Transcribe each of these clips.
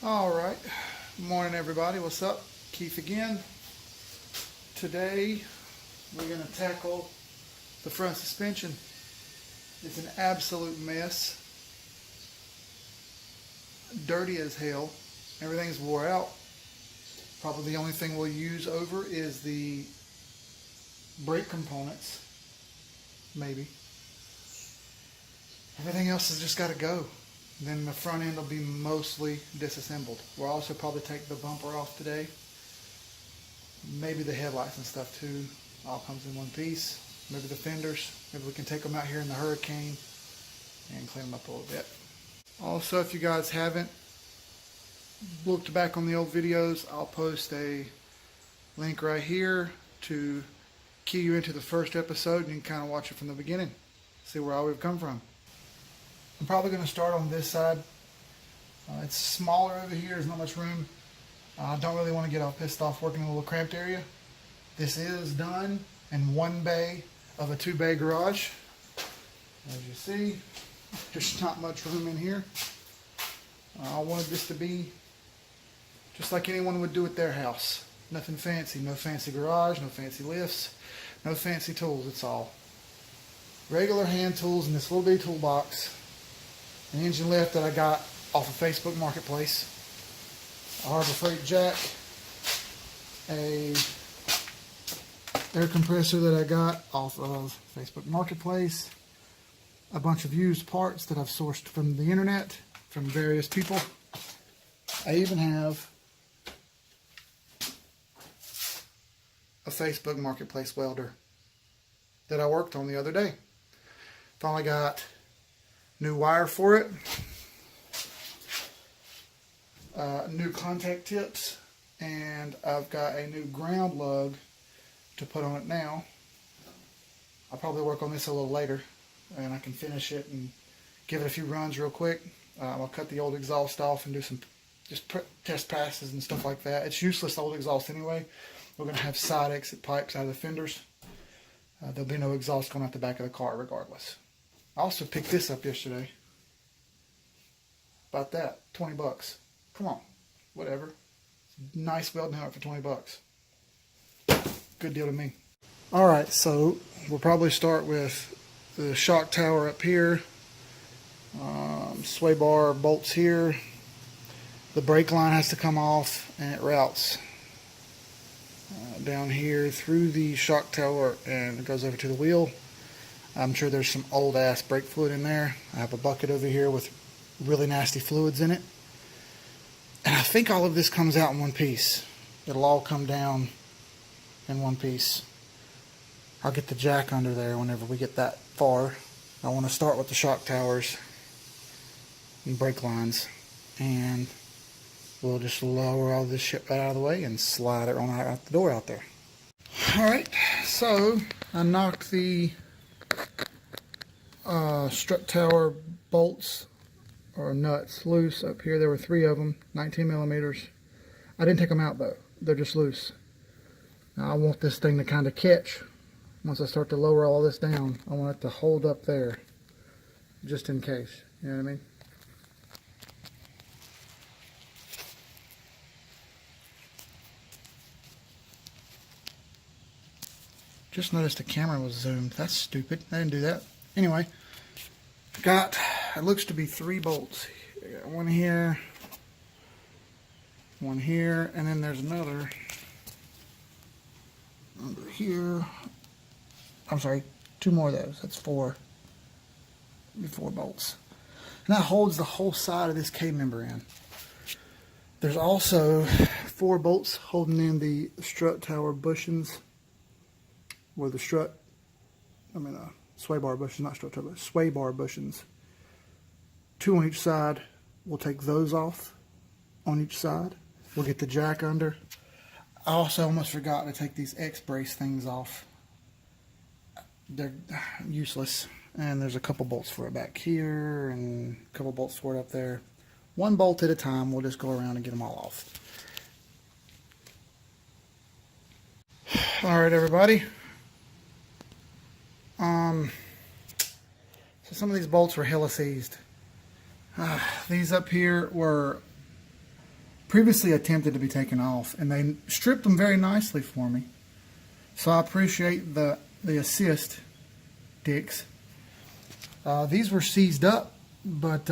All right, morning everybody. What's up? Keith again. Today we're going to tackle the front suspension. It's an absolute mess, dirty as hell. Everything's wore out. Probably the only thing we'll use over is the brake components, maybe. Everything else has just got to go. Then the front end will be mostly disassembled. We'll also probably take the bumper off today. Maybe the headlights and stuff too. All comes in one piece. Maybe the fenders. Maybe we can take them out here in the hurricane and clean them up a little bit. Also, if you guys haven't looked back on the old videos, I'll post a link right here to key you into the first episode, and you can kind of watch it from the beginning. See where all we've come from. I'm probably going to start on this side. It's smaller over here. There's not much room. I don't really want to get all pissed off working in a little cramped area. This is done in one bay of a two-bay garage. As you see, there's not much room in here. I wanted this to be just like anyone would do at their house. Nothing fancy. No fancy garage, no fancy lifts, no fancy tools. It's all regular hand tools in this little bitty toolbox. An engine lift that I got off of Facebook Marketplace, a Harbor Freight jack, a air compressor that I got off of Facebook Marketplace, a bunch of used parts that I've sourced from the internet from various people. I even have a Facebook Marketplace welder that I worked on the other day. Finally got new wire for it, new contact tips, and I've got a new ground lug to put on it now. I'll probably work on this a little later, and I can finish it and give it a few runs real quick. I'll cut the old exhaust off and do some just test passes and stuff like that. It's useless old exhaust anyway. We're going to have side exit pipes out of the fenders. There'll be no exhaust going out the back of the car regardless. I also picked this up yesterday. About that, 20 bucks. Come on, whatever. Nice welding helmet for 20 bucks. Good deal to me. All right, so we'll probably start with the shock tower up here. Sway bar bolts here. The brake line has to come off, and it routes down here through the shock tower, and it goes over to the wheel. I'm sure there's some old ass brake fluid in there. I have a bucket over here with really nasty fluids in it. And I think all of this comes out in one piece. It'll all come down in one piece. I'll get the jack under there whenever we get that far. I want to start with the shock towers and brake lines. And we'll just lower all this shit right out of the way and slide it on out the door out there. Alright, so I knocked the strut tower bolts or nuts loose up here. There were 3 of them, 19 millimeters. I didn't take them out though. They're just loose. Now I want this thing to kind of catch. Once I start to lower all this down, I want it to hold up there just in case. You know what I mean? Just noticed the camera was zoomed. That's stupid. I didn't do that. Anyway, got, it looks to be 3 bolts. One here, and then there's another under here. I'm sorry, 2 more of those. That's 4. 4 bolts. And that holds the whole side of this K-member in. There's also 4 bolts holding in the strut tower bushings. Where the sway bar bushings, not strut tower, sway bar bushings. 2 on each side. We'll take those off on each side. We'll get the jack under. I also almost forgot to take these X-brace things off. They're useless. And there's a couple bolts for it back here and a couple bolts for it up there. 1 bolt at a time. We'll just go around and get them all off. Alright everybody. So some of these bolts were hella seized. These up here were previously attempted to be taken off, and they stripped them very nicely for me. So I appreciate the assist, dicks. These were seized up, but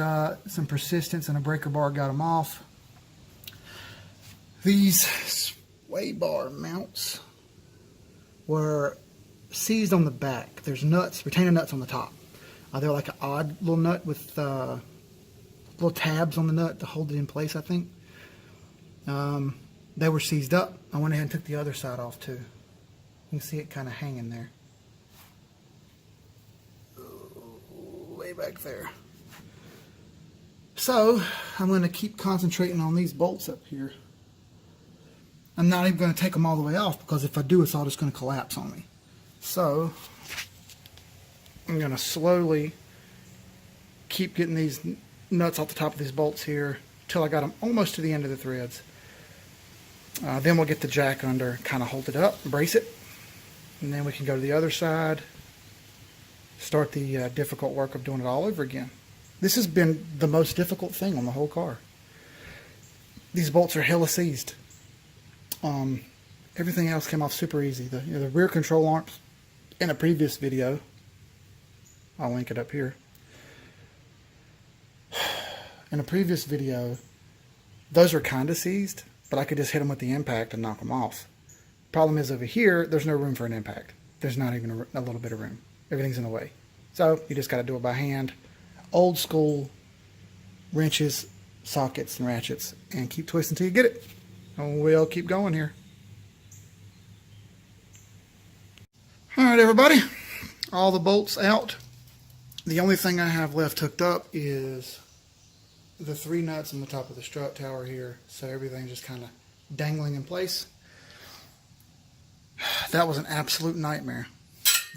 some persistence and a breaker bar got them off. These sway bar mounts were seized on the back. There's nuts, retainer nuts on the top. They're like an odd little nut with little tabs on the nut to hold it in place, I think. They were seized up. I went ahead and took the other side off too. You can see it kind of hanging there. Way back there. So, I'm going to keep concentrating on these bolts up here. I'm not even going to take them all the way off, because if I do, it's all just going to collapse on me. So, I'm going to slowly keep getting these nuts off the top of these bolts here till I got them almost to the end of the threads. Then we'll get the jack under, kind of hold it up, brace it, and then we can go to the other side, start the difficult work of doing it all over again. This has been the most difficult thing on the whole car. These bolts are hella seized. Everything else came off super easy. The rear control arms in a previous video, I'll link it up here. In a previous video, those were kind of seized, but I could just hit them with the impact and knock them off. Problem is, over here, there's no room for an impact. There's not even a little bit of room. Everything's in the way. So you just got to do it by hand. Old school wrenches, sockets, and ratchets, and keep twisting until you get it. And we'll keep going here. Alright everybody, all the bolts out. The only thing I have left hooked up is the 3 nuts on the top of the strut tower here, so everything's just kind of dangling in place. That was an absolute nightmare.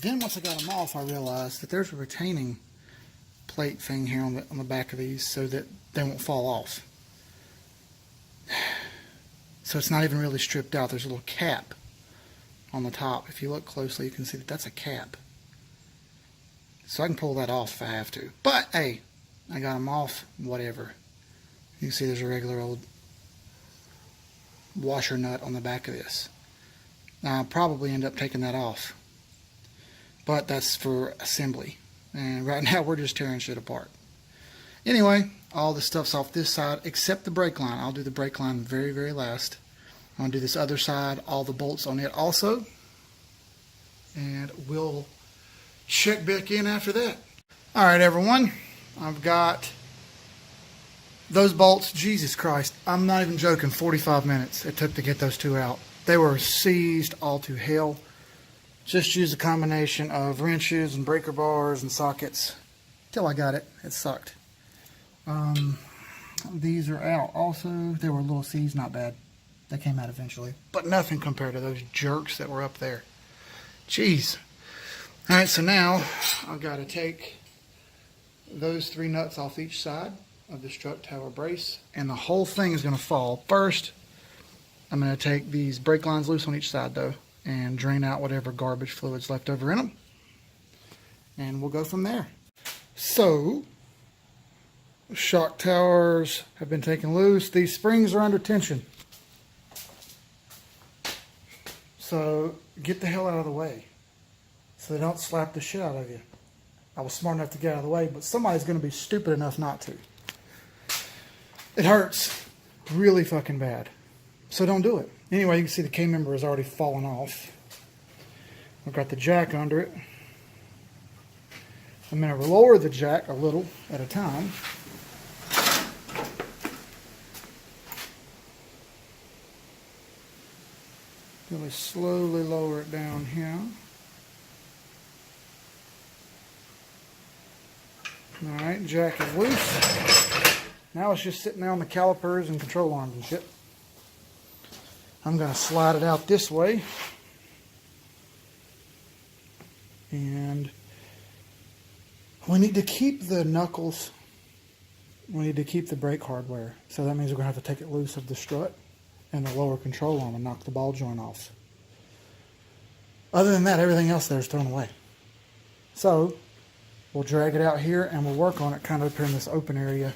Then once I got them off, I realized that there's a retaining plate thing here on the back of these so that they won't fall off. So it's not even really stripped out. There's a little cap on the top. If you look closely, you can see that that's a cap. So I can pull that off if I have to. But hey, I got them off, whatever. You can see there's a regular old washer nut on the back of this. Now, I'll probably end up taking that off. But that's for assembly. And right now we're just tearing shit apart. Anyway, all the stuff's off this side except the brake line. I'll do the brake line very, very last. I'm going to do this other side, all the bolts on it also. And we'll check back in after that. Alright everyone, I've got those bolts. Jesus Christ, I'm not even joking, 45 minutes it took to get those 2 out. They were seized all to hell. Just used a combination of wrenches and breaker bars and sockets till I got it. It sucked. These are out also. They were a little seized, not bad. They came out eventually, but nothing compared to those jerks that were up there. Jeez. Alright, so now I've got to take those 3 nuts off each side of the strut tower brace, and the whole thing is going to fall. First, I'm going to take these brake lines loose on each side though, and drain out whatever garbage fluids left over in them, and we'll go from there. So, shock towers have been taken loose. These springs are under tension. So, get the hell out of the way so they don't slap the shit out of you. I was smart enough to get out of the way, but somebody's going to be stupid enough not to. It hurts really fucking bad. So don't do it. Anyway, you can see the K-member has already fallen off. I've got the jack under it. I'm going to lower the jack a little at a time. Really slowly lower it down here. Alright, jack is loose. Now it's just sitting there on the calipers and control arms and shit. I'm going to slide it out this way. And we need to keep the knuckles. We need to keep the brake hardware. So that means we're going to have to take it loose of the strut and the lower control arm and knock the ball joint off. Other than that, everything else there is thrown away. So we'll drag it out here and we'll work on it kind of up here in this open area.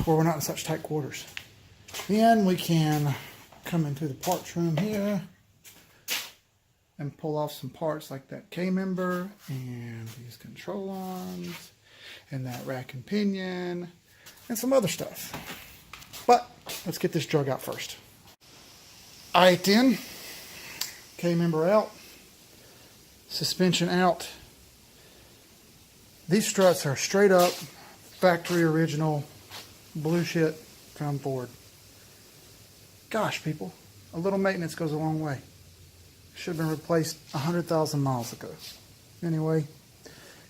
where we're not in such tight quarters. Then we can come into the parts room here and pull off some parts like that K-member and these control arms and that rack and pinion and some other stuff. But let's get this drug out first. Alright then, K-member out, suspension out. These struts are straight up factory original blue shit from Ford. Gosh, people, a little maintenance goes a long way. Should have been replaced 100,000 miles ago. Anyway,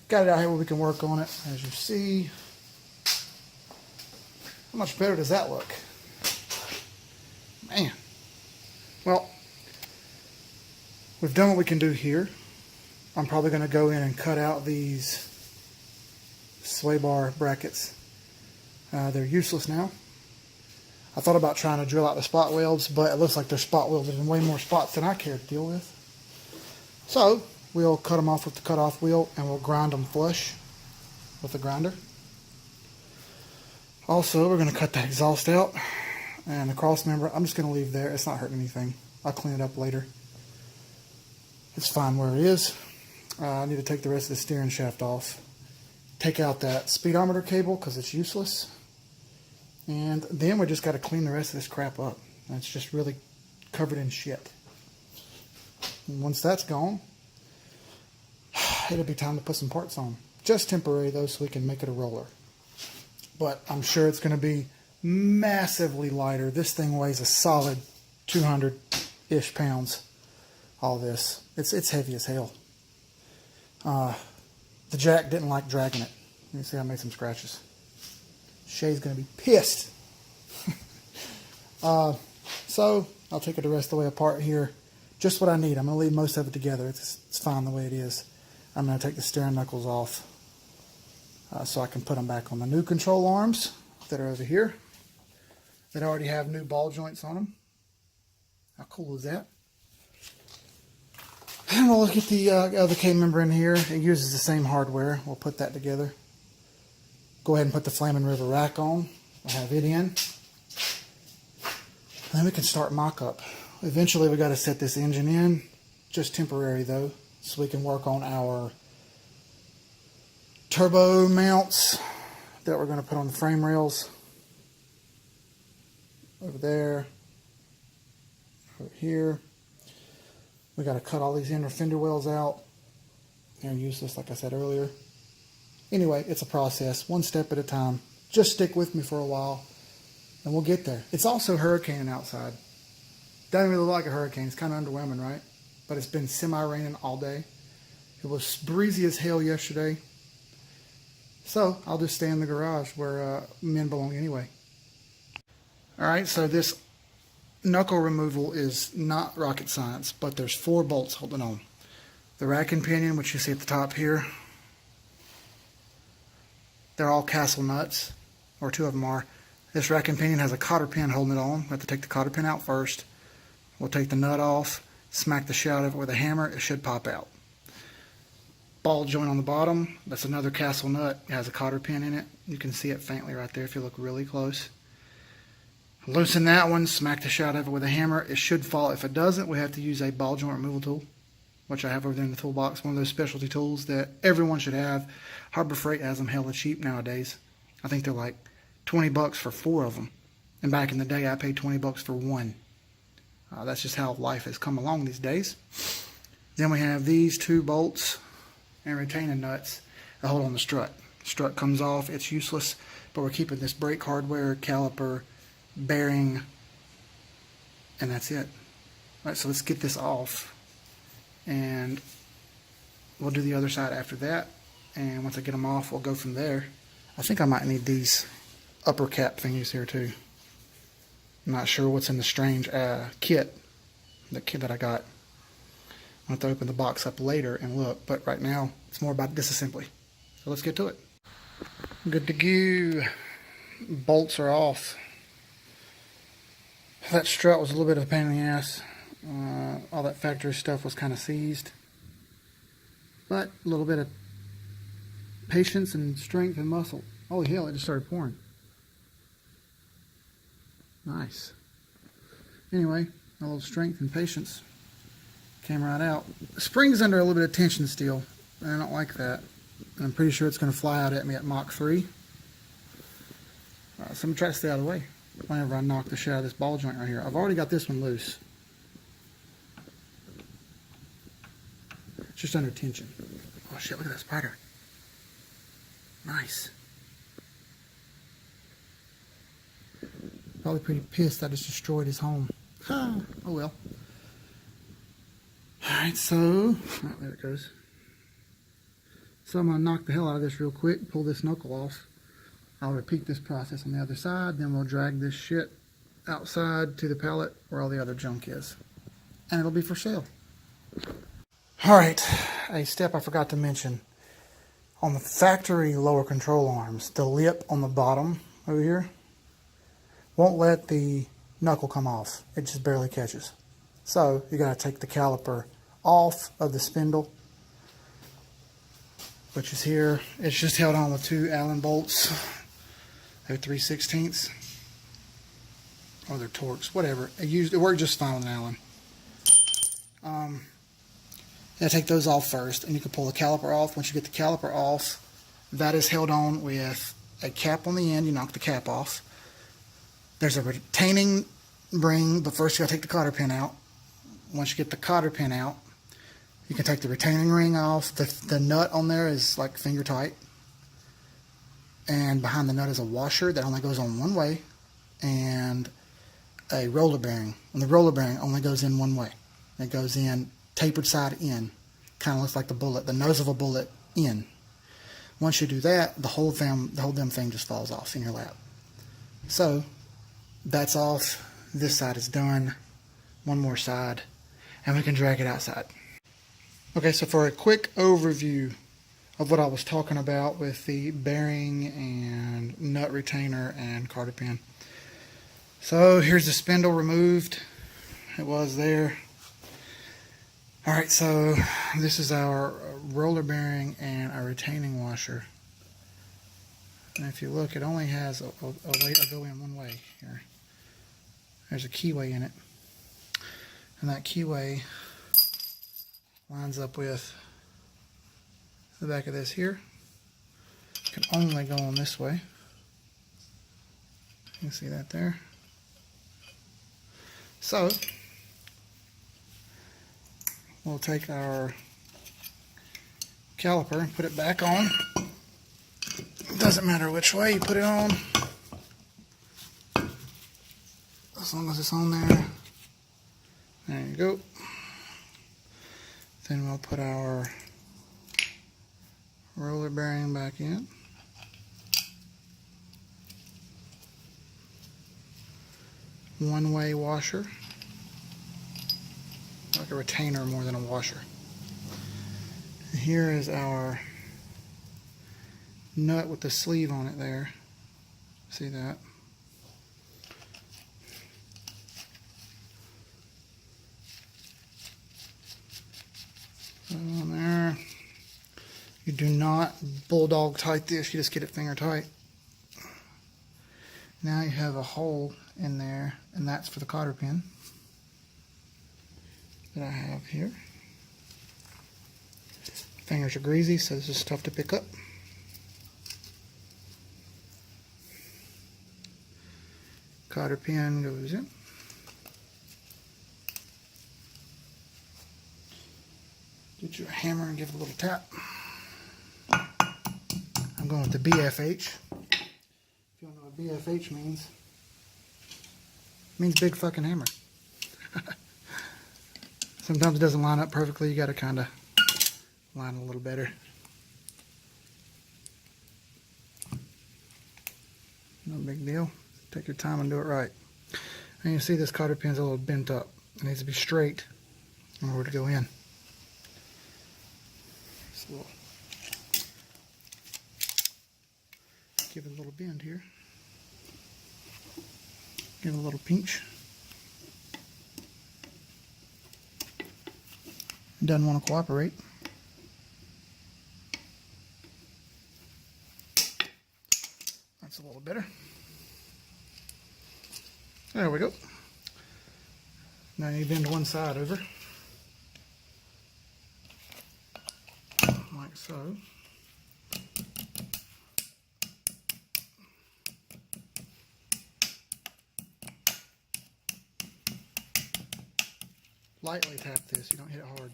got it out here where we can work on it. As you see, how much better does that look? Man. Well, we've done what we can do here. I'm probably going to go in and cut out these sway bar brackets. They're useless now. I thought about trying to drill out the spot welds, but it looks like they're spot welded in way more spots than I care to deal with. So we'll cut them off with the cutoff wheel and we'll grind them flush with the grinder. Also, we're going to cut that exhaust out and the cross member. I'm just going to leave there. It's not hurting anything. I'll clean it up later. It's fine where it is. I need to take the rest of the steering shaft off. Take out that speedometer cable because it's useless. And then we just got to clean the rest of this crap up. It's just really covered in shit. And once that's gone, it'll be time to put some parts on. Just temporary though, so we can make it a roller. But I'm sure it's going to be massively lighter. This thing weighs a solid 200-ish pounds. All this. It's heavy as hell. The jack didn't like dragging it. You see I made some scratches. Shay's going to be pissed. So I'll take it the rest of the way apart here. Just what I need. I'm going to leave most of it together. It's fine the way it is. I'm going to take the steering knuckles off so I can put them back on the new control arms that are over here that already have new ball joints on them. How cool is that? And we'll look at the other K-member in here. It uses the same hardware. We'll put that together. Go ahead and put the Flaming River rack on. We'll have it in. Then we can start mock-up. Eventually we got to set this engine in. Just temporary though. So we can work on our turbo mounts that we're going to put on the frame rails. Over there. Over here. We got to cut all these inner fender wells out. They're useless like I said earlier. Anyway, it's a process, one step at a time. Just stick with me for a while, and we'll get there. It's also hurricaning outside. Doesn't really look like a hurricane. It's kind of underwhelming, right? But it's been semi-raining all day. It was breezy as hell yesterday. So I'll just stay in the garage where men belong anyway. All right, so this knuckle removal is not rocket science, but there's 4 bolts holding on. The rack and pinion, which you see at the top here, they're all castle nuts, or 2 of them are. This rack and pinion has a cotter pin holding it on. We have to take the cotter pin out first. We'll take the nut off, smack the shit out of it with a hammer. It should pop out. Ball joint on the bottom, that's another castle nut. It has a cotter pin in it. You can see it faintly right there if you look really close. Loosen that one, smack the shit out of it with a hammer. It should fall. If it doesn't, we have to use a ball joint removal tool, which I have over there in the toolbox. One of those specialty tools that everyone should have. Harbor Freight has them hella cheap nowadays. I think they're like 20 bucks for 4 of them. And back in the day, I paid 20 bucks for 1. That's just how life has come along these days. Then we have these 2 bolts and retaining nuts that hold on the strut. Strut comes off, it's useless, but we're keeping this brake hardware, caliper, bearing, and that's it. All right, so let's get this off, and we'll do the other side after that. And once I get them off, we'll go from there. I think I might need these upper cap thingies here too. I'm not sure what's in the strange kit that I got. I'll have to open the box up later and look, but right now it's more about disassembly. So let's get to it. Good to go. Bolts are off. That strut was a little bit of a pain in the ass. All that factory stuff was kind of seized. But a little bit of patience and strength and muscle. Holy hell, it just started pouring. Nice. Anyway, a little strength and patience came right out. The spring's under a little bit of tension still, and I don't like that. And I'm pretty sure it's going to fly out at me at Mach 3. So I'm going to try to stay out of the way whenever I knock the shit out of this ball joint right here. I've already got this one loose. It's just under tension. Oh shit, look at that spider. Nice. Probably pretty pissed I just destroyed his home. Oh well. Alright, so, oh, there it goes. So I'm going to knock the hell out of this real quick, pull this knuckle off. I'll repeat this process on the other side, then we'll drag this shit outside to the pallet where all the other junk is. And it'll be for sale. Alright, a step I forgot to mention. On the factory lower control arms, the lip on the bottom over here won't let the knuckle come off. It just barely catches. So you got to take the caliper off of the spindle, which is here. It's just held on with 2 Allen bolts. They're 3/16, or they're Torx, whatever. It worked just fine with an Allen. You gotta take those off first, and you can pull the caliper off. Once you get the caliper off, that is held on with a cap on the end. You knock the cap off. There's a retaining ring, but first you gotta take the cotter pin out. Once you get the cotter pin out, you can take the retaining ring off. The nut on there is like finger tight. And behind the nut is a washer that only goes on one way, and a roller bearing. And the roller bearing only goes in one way. It goes in tapered side in. Kind of looks like the nose of a bullet in. Once you do that, the whole damn thing just falls off in your lap. So that's off. This side is done. One more side, and we can drag it outside. Okay, so for a quick overview of what I was talking about with the bearing and nut retainer and cotter pin. So here's the spindle removed. It was there. Alright, so this is our roller bearing and our retaining washer. And if you look, it only has a way to go in one way here. There's a keyway in it. And that keyway lines up with the back of this here. It can only go on this way. You can see that there. So we'll take our caliper and put it back on. It doesn't matter which way you put it on, as long as it's on there. There you go. Then we'll put our roller bearing back in. One-way washer. Like a retainer more than a washer. And here is our nut with the sleeve on it there. See that? On there. You do not bulldog tight this, you just get it finger tight. Now you have a hole in there, and that's for the cotter pin that I have here. Fingers are greasy, so this is tough to pick up. Cotter pin goes in. Get you a hammer and give it a little tap. I'm going with the BFH. If you don't know what BFH means, it means big fucking hammer. Sometimes it doesn't line up perfectly. You got to kind of line it a little better. No big deal. Take your time and do it right. And you see this cotter pin's a little bent up. It needs to be straight in order to go in. So we'll give it a little bend here. Give it a little pinch. It doesn't want to cooperate. That's a little better. There we go. Now you bend one side over, like so. Lightly tap this, you don't hit it hard.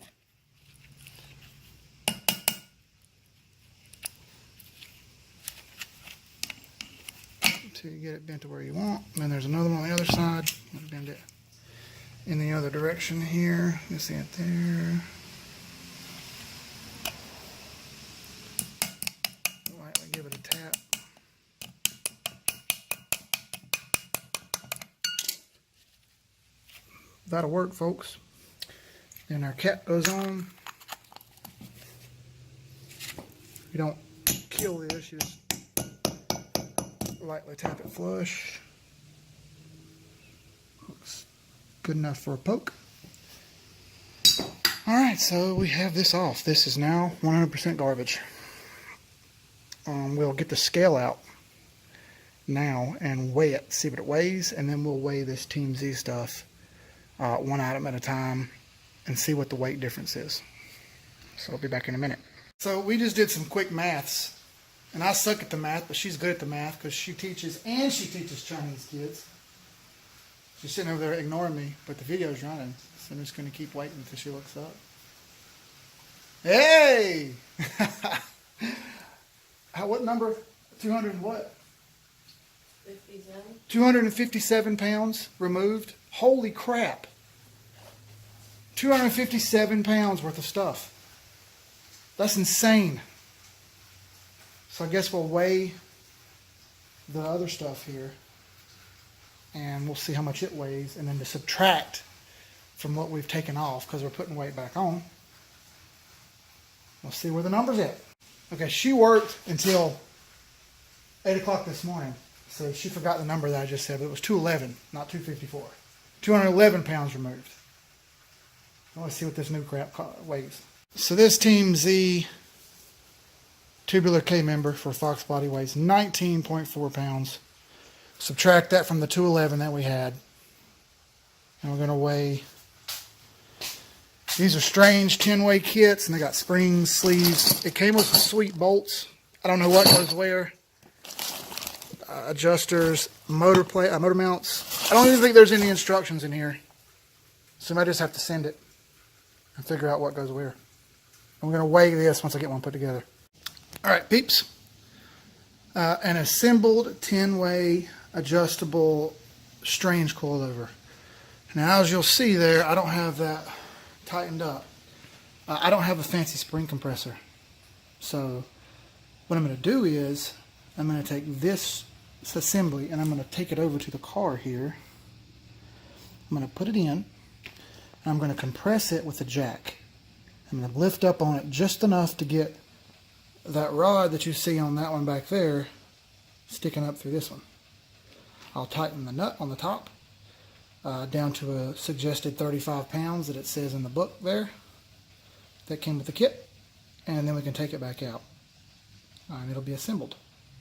Until you get it bent to where you want. And then there's another one on the other side. Bend it in the other direction here. You see it there. Lightly give it a tap. That'll work, folks. Then our cap goes on. You don't kill this, you just lightly tap it flush. Looks good enough for a poke. Alright, so we have this off. This is now 100% garbage. We'll get the scale out now and weigh it, see what it weighs, and then we'll weigh this Team Z stuff one item at a time and see what the weight difference is. So I'll be back in a minute. So we just did some quick maths, and I suck at the math, but she's good at the math because she teaches Chinese kids. She's sitting over there ignoring me, but the video's running, so I'm just going to keep waiting until she looks up. Hey! What number? 200 and what? 57. 257 pounds removed. Holy crap. 257 pounds worth of stuff. That's insane. So I guess we'll weigh the other stuff here and we'll see how much it weighs, and then to subtract from what we've taken off because we're putting weight back on. We'll see where the number's at. Okay, she worked until 8 o'clock this morning, so she forgot the number that I just said, but it was 211, not 254. 211 pounds removed. Let's see what this new crap weighs. So this Team Z tubular K member for foxbody weighs 19.4 pounds. Subtract that from the 211 that we had, and we're going to weigh. These are strange 10-way kits, and they got springs, sleeves. It came with some sweet bolts. I don't know what goes where. Adjusters, motor mounts. I don't even think there's any instructions in here, so I might just have to send it and figure out what goes where. And we're going to weigh this once I get one put together. All right, peeps. An assembled 10-way adjustable strange coilover. Now, as you'll see there, I don't have that tightened up. I don't have a fancy spring compressor. So what I'm going to do is I'm going to take this assembly and I'm going to take it over to the car here. I'm going to put it in and I'm going to compress it with a jack. I'm going to lift up on it just enough to get that rod that you see on that one back there sticking up through this one. I'll tighten the nut on the top down to a suggested 35 pounds that it says in the book there. That came with the kit. And then we can take it back out. And it'll be assembled.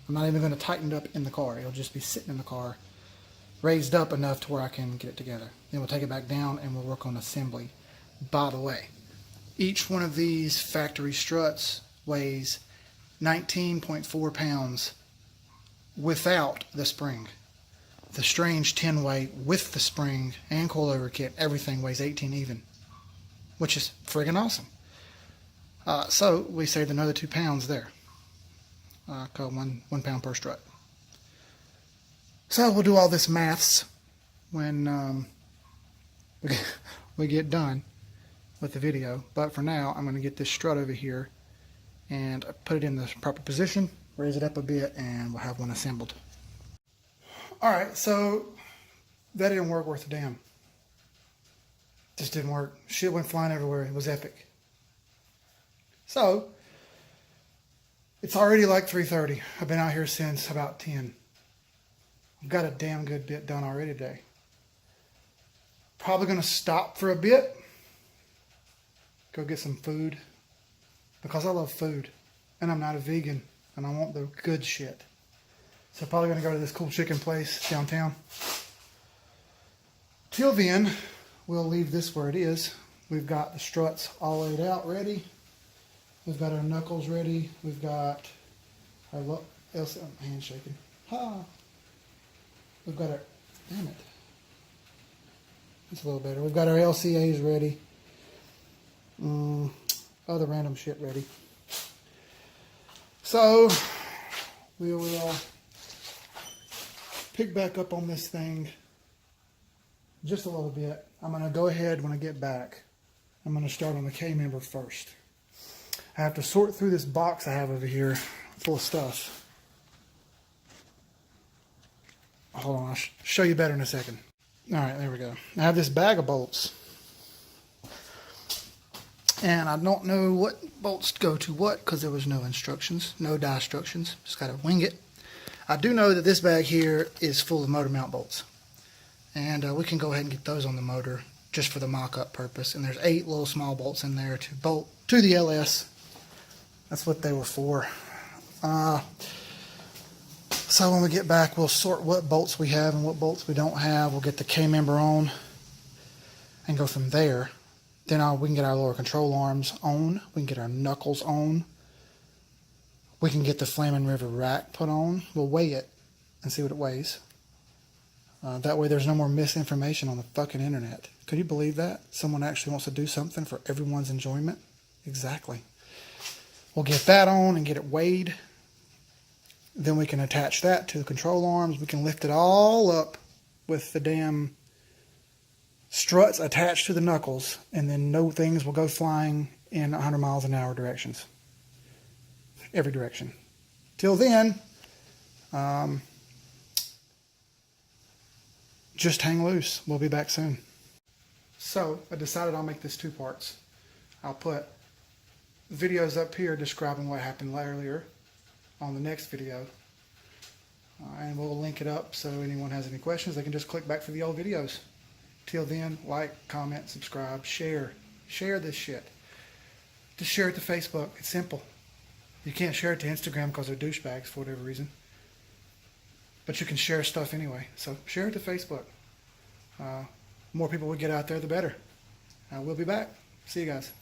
I'm not even going to tighten it up in the car. It'll just be sitting in the car, raised up enough to where I can get it together. Then we'll take it back down and we'll work on assembly. By the way, each one of these factory struts weighs 19.4 pounds without the spring. The strange 10-way with the spring and coilover kit, everything weighs 18 even, which is friggin' awesome. So we saved another 2 pounds there. Called 1 pound per strut. So we'll do all this maths when we get done with the video. But for now, I'm going to get this strut over here and put it in the proper position, raise it up a bit, and we'll have one assembled. Alright, so that didn't work worth a damn. Just didn't work. Shit went flying everywhere. It was epic. So, it's already like 3:30. I've been out here since about 10. I've got a damn good bit done already today. Probably going to stop for a bit. Go get some food. Because I love food. And I'm not a vegan. And I want the good shit. So probably going to go to this cool chicken place downtown. Till then, we'll leave this where it is. We've got the struts all laid out ready. We've got our knuckles ready. We've got our hand shaking. Ha! We've got our, damn it. It's a little better. We've got our LCAs ready. Other random shit ready. So, we will pick back up on this thing just a little bit. I'm going to go ahead when I get back. I'm going to start on the K-member first. I have to sort through this box I have over here full of stuff. Hold on, I'll show you better in a second. Alright, there we go. I have this bag of bolts. And I don't know what bolts go to what because there was no instructions, no die instructions. Just got to wing it. I do know that this bag here is full of motor mount bolts. And we can go ahead and get those on the motor just for the mock-up purpose. And there's 8 little small bolts in there to bolt to the LS. That's what they were for. So when we get back, we'll sort what bolts we have and what bolts we don't have. We'll get the K-member on and go from there. Then we can get our lower control arms on. We can get our knuckles on. We can get the Flaming River rack put on. We'll weigh it and see what it weighs. That way there's no more misinformation on the fucking internet. Could you believe that? Someone actually wants to do something for everyone's enjoyment? Exactly. We'll get that on and get it weighed. Then we can attach that to the control arms. We can lift it all up with the damn struts attached to the knuckles, and then no things will go flying in 100 miles an hour directions. Every direction. Till then, just hang loose. We'll be back soon. So, I decided I'll make this 2 parts. I'll put videos up here describing what happened earlier on the next video. And we'll link it up so anyone has any questions, they can just click back for the old videos. Till then, like, comment, subscribe, share. Share this shit. Just share it to Facebook. It's simple. You can't share it to Instagram because they're douchebags for whatever reason. But you can share stuff anyway. So share it to Facebook. More people we get out there, the better. We'll be back. See you guys.